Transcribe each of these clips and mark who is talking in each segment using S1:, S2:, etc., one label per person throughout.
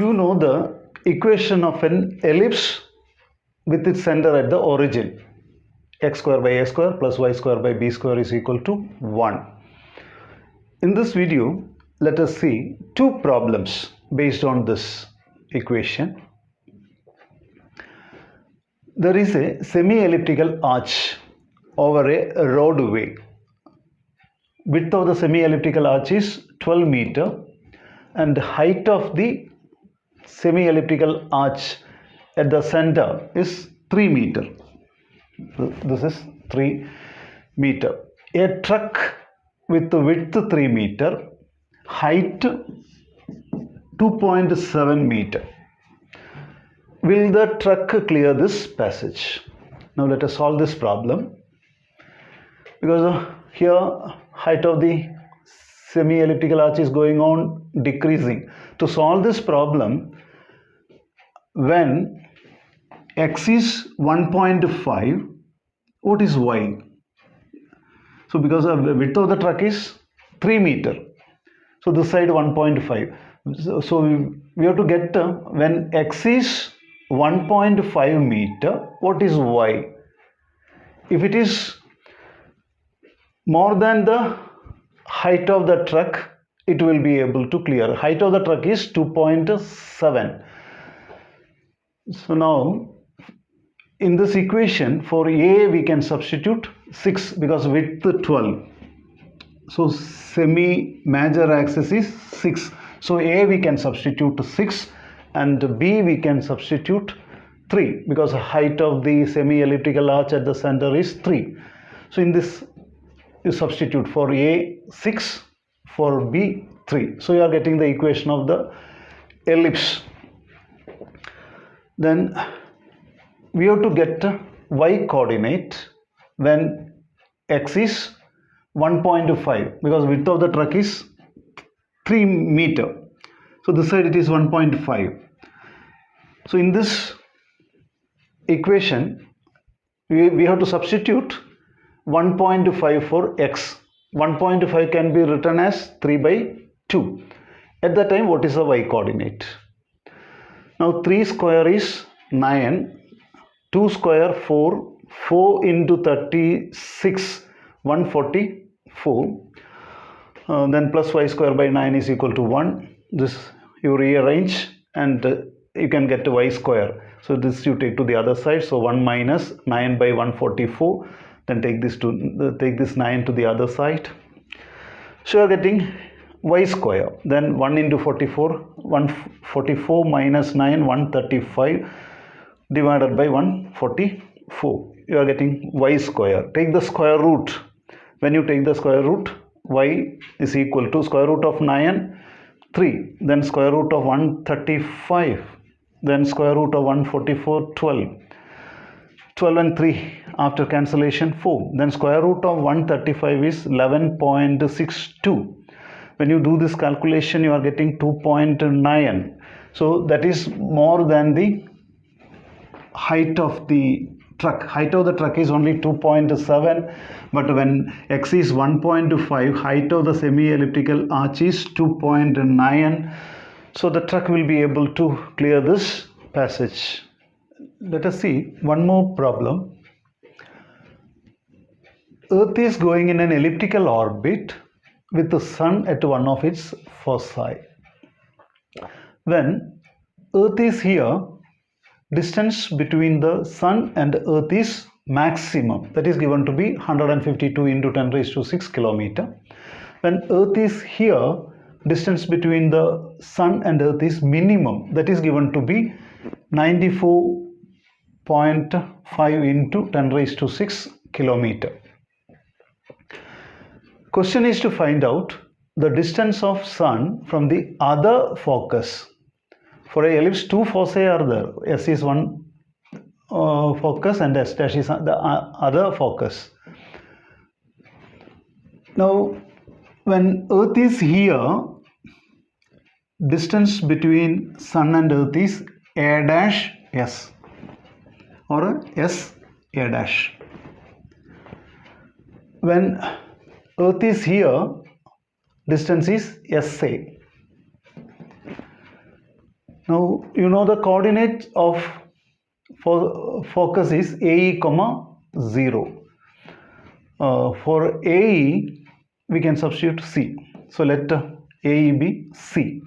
S1: you know the equation of an ellipse with its center at the origin? X square by a square plus y square by b square is equal to 1. In this video, let us see two problems based on this equation. There is a semi-elliptical arch over a roadway. Width of the semi-elliptical arch is 12 meter and height of the semi-elliptical arch at the center is 3 meter. This is 3 meter. A truck with width 3 meter, height 2.7 meter. Will the truck clear this passage? Now let us solve this problem. Because here height of the semi-elliptical arch is going on decreasing. To solve this problem, when x is 1.5, what is y? So because the width of the truck is 3 meter, so this side 1.5. So we have to get when x is 1.5 meter, what is y? If it is more than the height of the truck, it will be able to clear. Height of the truck is 2.7. So now in this equation for a we can substitute 6 because width 12. So semi-major axis is 6. So a we can substitute 6 and b we can substitute 3 because height of the semi-elliptical arch at the center is 3. So in this you substitute for a 6, for b 3. So you are getting the equation of the ellipse. Then we have to get y coordinate when x is 1.5 because width of the truck is 3 meter. So this side it is 1.5. So in this equation we have to substitute 1.5 for x. 1.5 can be written as 3 by 2. At that time, what is the y coordinate? Now 3 square is 9, 2 square 4, 4 into 36, 144. Then plus y square by 9 is equal to 1. This you rearrange and you can get to y square. So this you take to the other side. So 1 minus 9 by 144. Then take this 9 to the other side. So you are getting y square. Then 1 into 44, 144 minus 9, 135 divided by 144. You are getting y square. Take the square root. When you take the square root, y is equal to square root of 9, 3. Then square root of 135. Then square root of 144, 12. 12 and 3 after cancellation 4. Then square root of 135 is 11.62. When you do this calculation, you are getting 2.9. So that is more than the height of the truck. Height of the truck is only 2.7, but when x is 1.5, height of the semi-elliptical arch is 2.9. So the truck will be able to clear this passage. Let us see one more problem. Earth is going in an elliptical orbit with the sun at one of its foci. When Earth is here, distance between the sun and Earth is maximum. That is given to be 152 into 10 raised to 6 kilometer. When Earth is here, distance between the sun and Earth is minimum. That is given to be 94.5 into 10 raised to 6 kilometer. Question is to find out the distance of sun from the other focus. For a ellipse, two foci are there. S is one focus and S dash is the other focus. Now, when Earth is here, distance between sun and Earth is A dash S or S A dash. When Earth is here, distance is SA. Now you know the coordinate of focus is AE, 0. For AE we can substitute C. So let AE be C.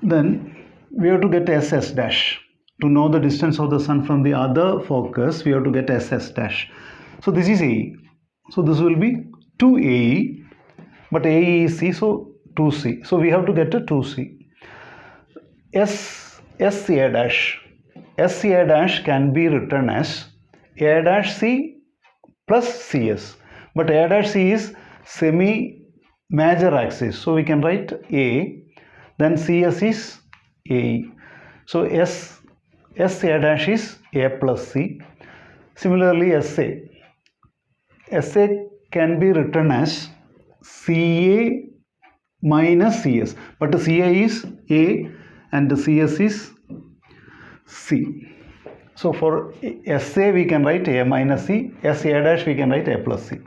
S1: Then we have to get SS dash. To know the distance of the sun from the other focus, we have to get SS dash. So this is AE. So this will be 2AE, but AE is C, so 2C. So we have to get a 2C. SCA dash. SCA dash can be written as A dash C plus CS. But A dash C is semi-major axis. So we can write A, then CS is AE. So SCA dash is A plus C. Similarly, SA can be written as CA minus CS, but the CA is A and the CS is C. So for SA we can write A minus C, SA dash we can write A plus C.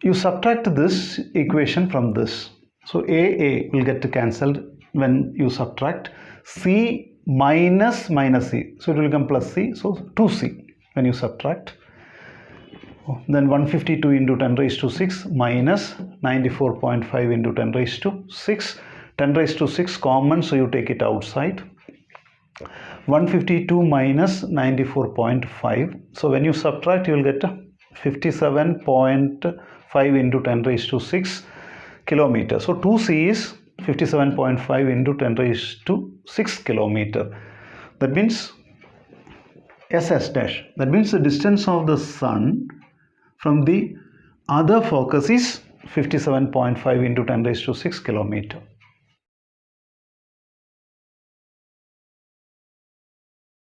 S1: You subtract this equation from this. So AA will get cancelled when you subtract. C minus C. So it will become plus C. So 2C when you subtract. Then 152 into 10 raised to 6 minus 94.5 into 10 raised to 6. 10 raised to 6 common, so you take it outside. 152 minus 94.5. So when you subtract, you will get 57.5 into 10 raised to 6 kilometer. So 2C is 57.5 into 10 raised to 6 kilometer. That means SS dash. That means the distance of the sun from the other focus is 57.5 into 10 raised to 6 kilometer.